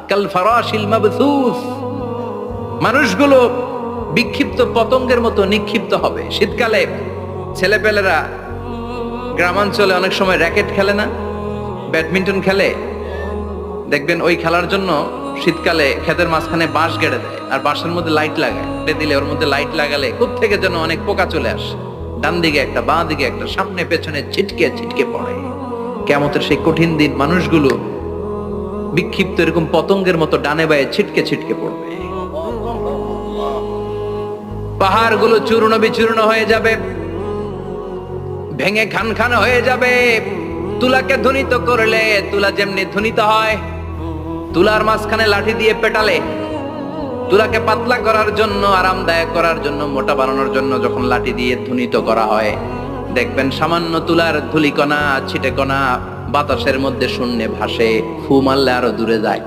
কাল ফারাশিল মাবথুস, মানুষগুলো বিক্ষিপ্ত পতঙ্গের মতো নিক্ষিপ্ত হবে। শীতকালে ছেলেপেলেরা গ্রামাঞ্চলে অনেক সময় র্যাকেট খেলে না, ব্যাডমিন্টন খেলে, দেখবেন ওই খেলার জন্য শীতকালে ক্ষেতের মাঝখানে বাঁশ গেড়ে দেয় আর বাঁশের মধ্যে লাইট লাগায়, দিলে ওর মধ্যে লাইট লাগালে কোত্থেকে যেন অনেক পোকা চলে আসে, ডান দিকে একটা বাঁ দিকে একটা, সামনে পেছনে ছিটকে ছিটকে পড়ে। কিয়ামতের সেই কঠিন দিন মানুষগুলো বিক্ষিপ্ত এরকম পতঙ্গের মতো ডানে বায়ে ছিটকে ছিটকে পড়বে। পাহাড়গুলো চূর্ণ বিচূর্ণ হয়ে যাবে, ভেঙে খান খান হয়ে যাবে। তুলাকে ধ্বনিত করলে তুলা যেমনি ধ্বনিত হয়, তুলার মাঝখানে লাঠি দিয়ে পেটালে, তুলাকে পাতলা করার জন্য, আরামদায়ক করার জন্য, মোটা বানানোর জন্য যখন লাঠি দিয়ে ধ্বনিত করা হয়, দেখবেন সামান্য তুলার ধুলিকণা ছিটেকণা বাতাসের মধ্যে শূন্যে ভাসে, ফু মারলে আরো দূরে যায়।